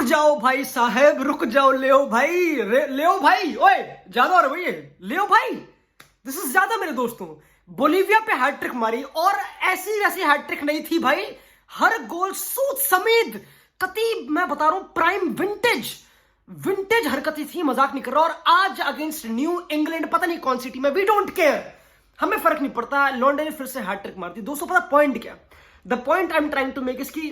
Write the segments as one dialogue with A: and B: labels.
A: रुक जाओ भाई साहब, रुक जाओ। लेओ भाई, लेओ भाई, ओए ज्यादा हो रहा है भाई, लेओ भाई, दिस इज ज्यादा मेरे दोस्तों। बोलीविया पे हैट्रिक मारी और ऐसी वैसी हैट्रिक नहीं थी भाई, हर गोल सूद समेत कती, मैं बता रहा हूं प्राइम विंटेज हरकतें थी, मजाक नहीं कर रहा। और आज अगेंस्ट न्यू इंग्लैंड, पता नहीं कौन सी टीम है, वी डोंट केयर, हमें फर्क नहीं पड़ता, लॉन्डे ने फिर से हैट्रिक मार दी। दोस्तों पता पॉइंट क्या, the point I am trying to make इसकी,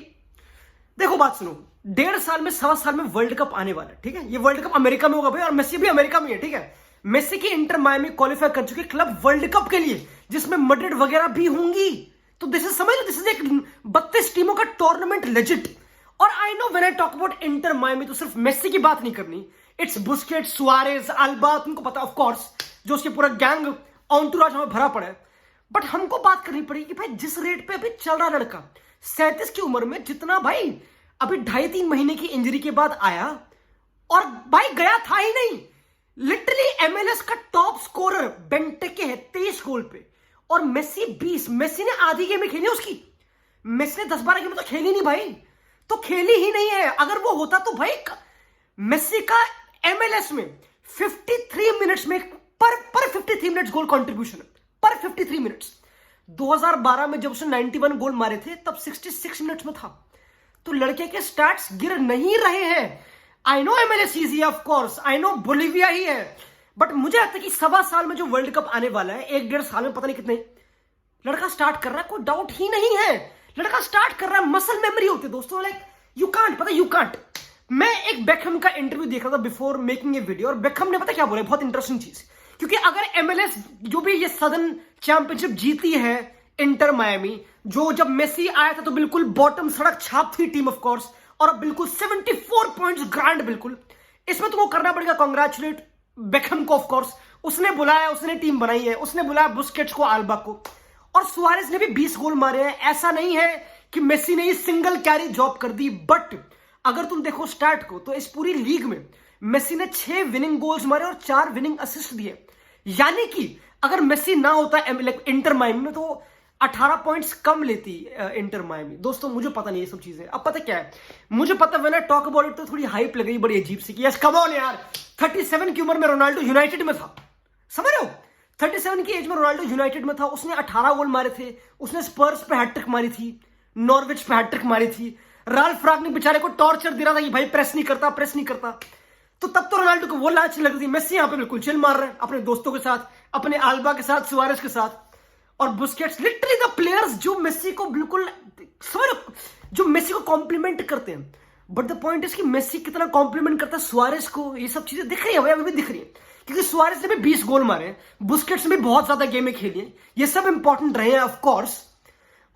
A: देखो बात सुनो, 1.5 साल में, 1.25 साल में वर्ल्ड कप आने वाला है, ठीक है। ये वर्ल्ड कप अमेरिका में होगा भाई, और मेसी भी अमेरिका में है, ठीक है। मेसी की इंटर मायामी क्वालिफाई कर चुके क्लब वर्ल्ड कप के लिए, जिसमें मैड्रिड वगैरह भी होंगी। तो दिस इज, समझ लो, दिस इज एक 32 टीमों का टूर्नामेंट लेजिट। और I know when I talk about inter Miami तो सिर्फ मेसी की बात नहीं करनी, इट्स बुस्केट्स, सुआरेज, अल्बा, तुमको पता ऑफ कोर्स, जो उसके पूरा गैंग एंटुराज हमें भरा पड़ा है। बट हमको बात करनी पड़ेगी भाई, जिस रेट पे अभी चल रहा लड़का 37 की उम्र में, जितना भाई अभी 2.5-3 महीने की इंजरी के बाद आया, और भाई गया था ही नहीं, लिटरली एमएलएस का टॉप स्कोरर बेंटेके है 23 गोल पे, और मेसी 20। मेसी ने आधी गेम में खेली उसकी, मेसी ने 10-12 गेम में तो खेली नहीं भाई, तो खेली ही नहीं है। अगर वो होता तो भाई मेसी का एमएलएस में 53 मिनट्स में पर 53 मिनट्स गोल कंट्रीब्यूशन पर 53 मिनट्स। 2012 में जब उसने 91 गोल मारे थे तब 66 मिनट्स में था। तो लड़के के स्टैट्स गिर नहीं रहे हैं। I know MLS easy, of course I know Bolivia ही है, बट मुझे लगता है कि 1.25 साल में जो वर्ल्ड कप आने वाला है, 1-1.5 साल में, पता नहीं कितने, लड़का स्टार्ट कर रहा है, कोई डाउट ही नहीं है, लड़का स्टार्ट कर रहा है। मसल मेमोरी होती है दोस्तों, लाइक यू कांट, पता यू कांट। मैं एक बेकहम का इंटरव्यू देख रहा था बिफोर मेकिंग ए वीडियो, और बेकहम ने पता क्या बोला, बहुत इंटरेस्टिंग चीज, क्योंकि अगर एमएलएस जो भी ये सदर्न चैंपियनशिप जीती है इंटर मायामी, जो जब मेसी आया था तो बिल्कुल बॉटम सड़क छाप थी टीम ऑफ कोर्स, और अब बिल्कुल 74 पॉइंट्स ग्रांड, बिल्कुल इसमें तुमको करना पड़ेगा कांग्रेचुलेट बेकहम को, ऑफ कोर्स उसने बुलाया, उसने टीम बनाई है, उसने बुलाया बुस्केट्स को, अल्बा को, और सुआरेज ने भी 20 गोल मारे हैं। ऐसा नहीं है कि मेसी ने सिंगल कैरी जॉब कर दी, बट अगर तुम देखो स्टार्ट को, तो इस पूरी लीग में मेसी ने 6 विनिंग गोल्स मारे और 4 विनिंग असिस्ट दिए। यानी कि अगर मेसी ना होता इंटर मायामी में तो 18 पॉइंट्स कम लेती इंटर मायामी। दोस्तों मुझे पता नहीं ये सब चीजें, अब पता क्या है, मुझे पता when I talk about it तो थोड़ी हाइप लग गई बड़ी अजीब सी कि यस कम ऑन यार, 37 की उम्र में रोनाल्डो यूनाइटेड में था, समझ रहे हो, 37 की एज में रोनाल्डो यूनाइटेड में था, उसने 18 गोल मारे थे, उसने स्पर्स पे हैट्रिक मारी थी, नॉर्विच पे हैट्रिक मारी थी, राल्फ रागनिक बेचारे को टॉर्चर दे रहा था कि भाई प्रेस नहीं करता, तो तब तो रोनाल्डो को वो लाच लग रही थी। मेसी यहाँ पे बिल्कुल चिल मार रहा है अपने दोस्तों के साथ, अपने अल्बा के साथ, सुआरेज के साथ, और बुस्केट्स, लिटरली द प्लेयर्स जो मेसी को बिल्कुल, जो मेसी को कॉम्प्लीमेंट करते हैं। बट द पॉइंट इज कि मेसी कितना कॉम्प्लीमेंट करता है सुआरेज को, ये सब चीजें दिख रही है भाई, अभी भी दिख रही है, क्योंकि सुआरेज ने भी 20 गोल मारे हैं, बुस्केट्स ने भी बहुत ज्यादा गेमें खेली है, ये सब इंपॉर्टेंट रहे हैं ऑफ कोर्स।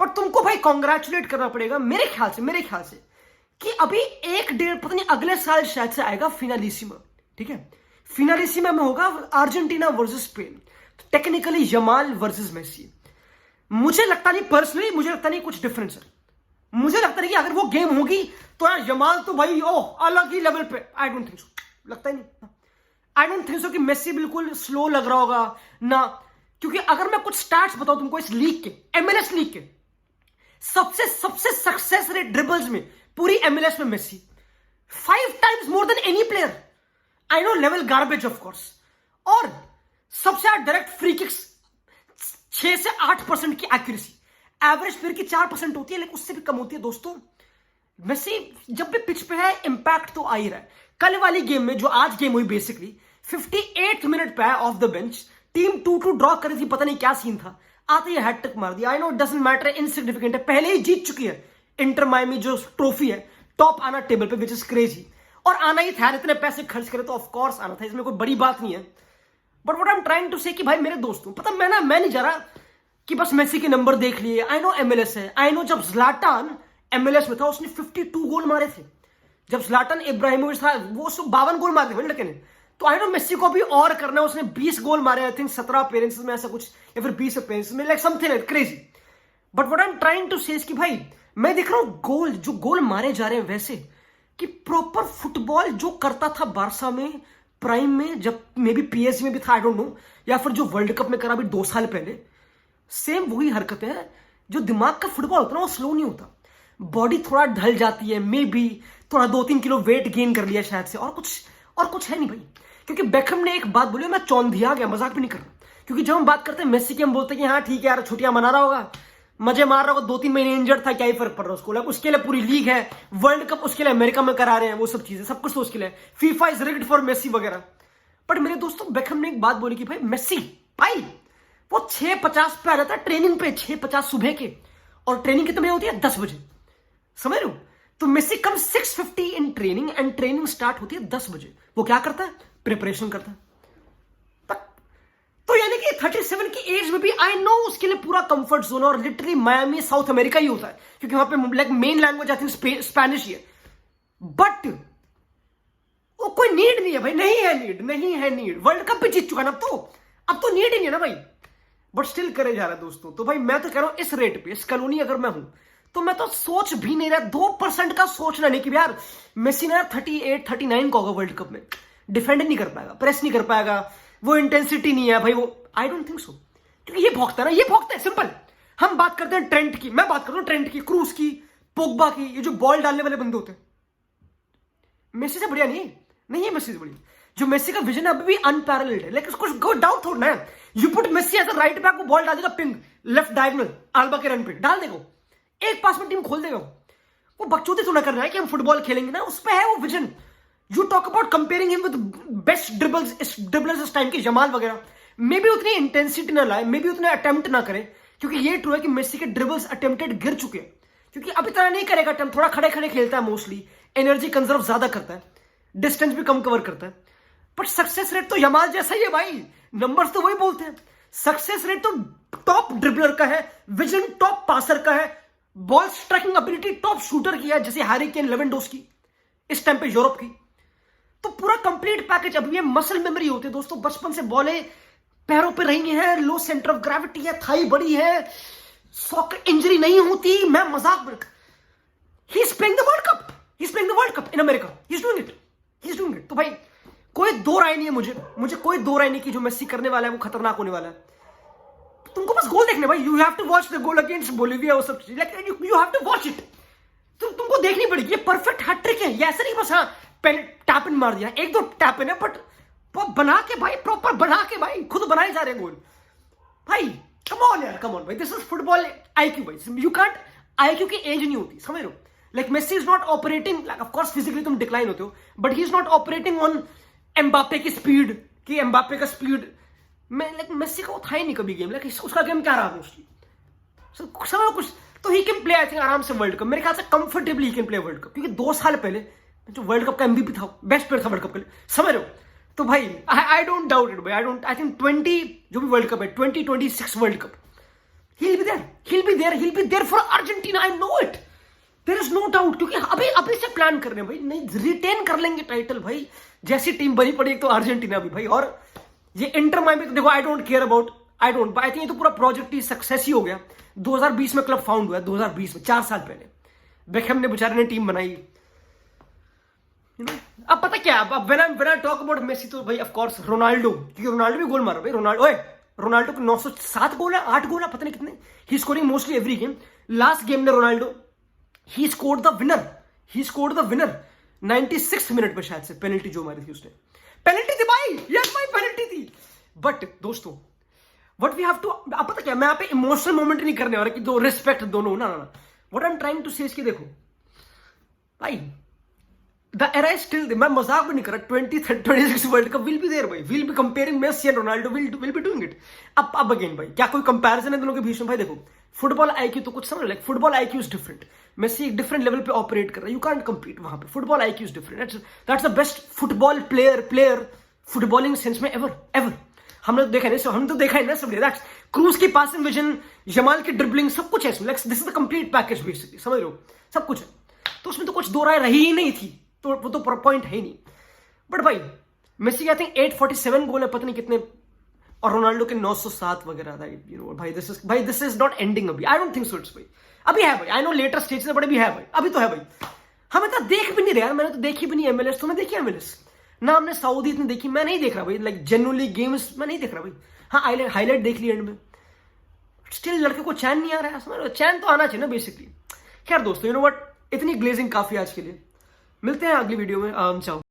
A: पर तुमको भाई कॉन्ग्रेचुलेट करना पड़ेगा मेरे ख्याल से कि अभी 1-1.5, पता नहीं अगले साल शायद से आएगा फिनालिसिमा, ठीक है, फिनालिसिमा में होगा Argentina versus Spain, technically Yamal versus Messi. मुझे लगता नहीं, पर्सनली मुझे लगता नहीं कुछ डिफरेंस है, मुझे लगता नहीं कि अगर वो गेम होगी तो यार यमाल तो भाई अलग ही लेवल पे, आई डोंट थिंक सो, लगता ही नहीं, आई डोंट थिंक सो कि मेसी बिल्कुल स्लो लग रहा होगा ना, क्योंकि अगर मैं कुछ स्टैट्स बताऊं तुमको इस लीग के, एमएलएस लीग के, सबसे सक्सेस रेट ड्रिबल्स में पूरी एमएलएस में Messi 5 times more than any player, I know level garbage of course, और सबसे ज्यादा डायरेक्ट फ्री किक्स 6 से 8% की एक्यूरेसी, एवरेज प्लेयर की 4% होती है, लेकिन उससे भी कम होती है। दोस्तों मेसी जब भी पिच पे है इंपैक्ट तो आ ही रहा है। कल वाली गेम में, जो आज गेम हुई, बेसिकली 58 मिनट पे of the bench, team 2-2 draw कर रही थी, पता नहीं क्या सीन था, आते ही हैट्रिक मार दिया। I know doesn't matter, insignificant है, पहले ही जीत चुकी है इंटर मायामी जो ट्रॉफी है, टॉप आना टेबल पे, विच इज क्रेजी, और आना ही था, इतने पैसे खर्च करे तो ऑफ कोर्स आना था, इसमें कोई बड़ी बात नहीं है। But what I am trying to say कि भाई मेरे दोस्तों, पता मैं नहीं जा रहा कि बस मेसी के नंबर देख लिए, आई नो एमएलएस है, आई नो जब ज़्लाटान एमएलएस में था उसने 52 गोल मारे थे, जब ज़्लाटान इब्राहिमोविच था वो 52 गोल मारे थे लड़के ने, तो आई नो मेसी को भी और करना है, उसने 20 गोल मारे, आई थिंक 17 अपीयरेंसेस में ऐसा कुछ, या फिर 20 अपीयरेंसेस में, like something crazy. But what I am trying to say कि भाई मैं देख रहा हूं जो गोल मारे जा रहे हैं वैसे कि प्रॉपर फुटबॉल जो करता था बारसा में प्राइम में, जब मे बी पीएसजी में भी था, आई डोंट नो, या फिर जो वर्ल्ड कप में करा अभी 2 साल पहले, सेम वही हरकतें हैं। जो दिमाग का फुटबॉल होता है ना वो स्लो नहीं होता, बॉडी थोड़ा ढल जाती है मे बी, थोड़ा 2-3 किलो वेट गेन कर लिया शायद से, और कुछ है नहीं भाई। क्योंकि बेकहम ने एक बात बोली, मैं चौंधिया गया, मजाक भी नहीं कर रहा। क्योंकि जब हम बात करते हैं मेसी की, हम बोलते हैं कि हाँ ठीक है यार, छुट्टियां मना रहा होगा, मजे मार रहा होगा, 2-3 महीने इंजर्ड था, क्या ही फर्क पड़ रहा है उसको। उसके लिए पूरी लीग है, वर्ल्ड कप उसके लिए अमेरिका में करा रहे हैं, वो सब चीजें, सब कुछ तो उसके लिए, FIFA is rigged for Messi वगैरह। बट मेरे दोस्तों, बेकहम ने एक बात बोली कि भाई मेसी भाई वो 6:50 पे आ जाता है ट्रेनिंग पे, 6:50 सुबह के, और ट्रेनिंग कितने बजे होती है? 10 बजे, समझ रहे हो? तो Messi come 6:50 in training, and training start होती है 10 बजे। वो क्या करता है? प्रिपरेशन करता है। तो यानी कि 37 की एज में भी आई नो उसके लिए पूरा कंफर्ट जोन, और लिटरली मायामी साउथ अमेरिका ही होता है, क्योंकि वहां पे like main language I think Spanish ही है। बट वो कोई नीड नहीं है भाई, नहीं है नीड। वर्ल्ड कप भी जीत चुका ना अब तो नीड ही नहीं है ना भाई, बट स्टिल करे जा रहा है दोस्तों। तो भाई मैं तो कह रहा हूं, इस रेट पे, इस कॉलोनी अगर मैं हूं, तो मैं तो सोच भी नहीं रहा, 2% का सोचना नहीं कि यार मेसी ने 38-39 का होगा वर्ल्ड कप में, डिफेंड नहीं कर पाएगा, प्रेस नहीं कर पाएगा, वो इंटेंसिटी नहीं है भाई, वो आई डोंट थिंक सो। क्योंकि ये भौंकता है, सिंपल। हम बात करते हैं ट्रेंट की, मैं बात करता हूं ट्रेंट की, क्रूज की, पोग्बा की, ये जो बॉल डालने वाले बंदे होते हैं, मेसी से बढ़िया नहीं है मेसी से बढ़िया। जो मेसी का विजन है अभी भी अनपैरेलल्ड है, लेकिन कुछ डाउट थोड़ा है। You put Messi as a right back, वो बॉल डाल देगा पिंग लेफ्ट डायगोनल आल्बा के रन पे डाल देगा, एक पास में टीम खोल देगा। वो बकचोदी थोड़ा कर रहा है कि हम फुटबॉल खेलेंगे ना, उस पे है वो vision. You talk about comparing him with best dribblers इस टाइम के, जमाल वगैरह, मे बी उतनी इंटेंसिटी ना लाए, मे बी उतने अटेम्प्ट ना करे, क्योंकि ये ट्रू है कि मेसी के ड्रिबल्स अटेम्प्टेड गिर चुके हैं, क्योंकि अभी तरह नहीं करेगा अटेम्प्ट, थोड़ा खड़े खड़े खेलता है मोस्टली, एनर्जी कंजर्व ज्यादा करता है, डिस्टेंस भी कम कवर करता है। बट सक्सेस रेट तो यमाल जैसा ही है भाई, नंबर्स तो वही बोलते हैं। सक्सेस रेट तो टॉप ड्रिबलर का है, विजन टॉप पासर का है, ball striking ability top shooter की है, जैसे हैरी केन, लेवेंडोस्की इस टाइम पे यूरोप की। तो पूरा कंप्लीट पैकेज। अभी ये मसल मेमोरी होती है दोस्तों, बचपन से बॉलें पैरों पे रही हैं, लो सेंटर ऑफ ग्रेविटी है, थाई बड़ी है, सॉकेट इंजरी नहीं होती, मैं मजाक, he is playing the world cup in America, he is doing it. तो भाई कोई दो राय नहीं है, मुझे कोई दो राय नहीं कि जो मेसी करने वाला है वो खतरनाक होने वाला है। तुमको बस गोल देखने भाई, you have to watch the goal against Bolivia, वो सब चीज, like you have to watch it. तुमको देखनी पड़ेगी, ये परफेक्ट हैट्रिक है, ये ऐसा नहीं बस हाँ टैप इन मार दिया, 1-2 टैप इन है, बट बना के भाई, प्रॉपर बना के भाई, खुद बनाए जा रहे हैं गोल भाई। कम ऑन भाई, दिस इज फुटबॉल आईक्यू भाई, यू कांट, आईक्यू की एज नहीं होती, समझ लो। Like Messi is not operating, like of course physically तुम डिक्लाइन होते हो, but he is not operating on Mbappe की स्पीड, कि एम्बापे का स्पीड में, लाइक मेसी का वो था ही नहीं कभी गेम, लाइक उसका गेम क्या रहा मोस्टली समझो कुछ। तो he can play I think आराम से वर्ल्ड कप, मेरे ख्याल से comfortably he can play world cup, क्योंकि 2 साल पहले जो वर्ल्ड कप का एमवीपी था, बेस्ट प्लेयर था वर्ल्ड कप के लिए, समझ रहे हो। तो भाई आई डोंट डाउट इट भाई, आई थिंक 20 जो भी वर्ल्ड कप है, 2026 world cup, he'll be there for Argentina, I know it, there is no doubt। क्योंकि अभी से प्लान कर रहे हैं भाई, नहीं रिटेन कर लेंगे टाइटल भाई, जैसी टीम बनी पड़ी एक तो अर्जेंटीना भी भाई, और ये इंटर माइमी तो देखो, I don't care about, I think ये तो पूरा प्रोजेक्ट ही सक्सेस ही हो गया। 2020 में क्लब फाउंड हुआ है, 2020 में 4 साल पहले बेकहम ने बेचारे ने टीम बनाई। अब पता क्या, अब when I talk about Messi, तो भाई ऑफ कोर्स रोनाल्डो, क्योंकि रोनाल्डो भी गोल मारा भाई, रोनाल्डो के 907 गोल है, 8 गोल है, पता नहीं कितने, he scoring mostly every game. Last game में रोनाल्डो ही स्कोर्ड द विनर 96 मिनट पे शायद से, पेनल्टी जो मारी थी उसने, पेनल्टी थी भाई, यस भाई पेनल्टी थी। बट दोस्तों व्हाट वी हैव टू, आप पता क्या, मैं यहाँ पे इमोशनल मोमेंट नहीं करने वाला कि दो रिस्पेक्ट दोनों, ना what I am trying to say कि देखो भाई, द एरा इज स्टिल, मैं मजाक भी नहीं कर रहा, 2026 world cup will be there भाई, will be comparing Messi and Ronaldo, will be doing it. अब अगेन भाई, क्या कोई कंपैरिजन है दोनों के बीच में? भाई देखो, फुटबॉल आईक्यू तो कुछ समझ, like football IQ is different, Messi एक डिफरेंट लेवल पे ऑपरेट कर रहा है, यू कांट कंपीट वहां पे, football IQ is different, that's the best football player footballing sense में एवर हमने तो देखा है ना, सब दैट्स क्रूज की पासिंग विजन, जमाल की ड्रिबलिंग, सब कुछ है इसमें, like this is the complete package basically, समझ लो, सब कुछ है। तो उसमें तो कुछ दो राय रही ही नहीं थी, तो वो तो पॉइंट है ही नहीं। बट भाई मेसी आई थिंक 847 गोल है, पता नहीं कितने, और रोनाल्डो के 907 वगैरह था, यू नो भाई दिस इज नॉट एंडिंग अभी, I don't think so it's भाई, अभी है भाई, आई नो लेटर स्टेज से, बट अभी है भाई, अभी तो है भाई। हमें तो देख भी नहीं रहे यार, मैंने तो देखी भी नहीं एमएलएस, तुमने देखी एमएलएस ना? हमने सऊदी इतनी देखी, मैं नहीं देख रहा भाई, लाइक जेन्युइनली गेम्स मैं नहीं देख रहा भाई। हाँ हाईलाइट देख ली एंड में, स्टिल लड़के को चैन नहीं आ रहा है, समझ लो, चैन तो आना चाहिए ना बेसिकली। खैर दोस्तों, यू नो व्हाट, इतनी ग्लेजिंग काफी आज के लिए। मिलते हैं अगली वीडियो में, चाओ।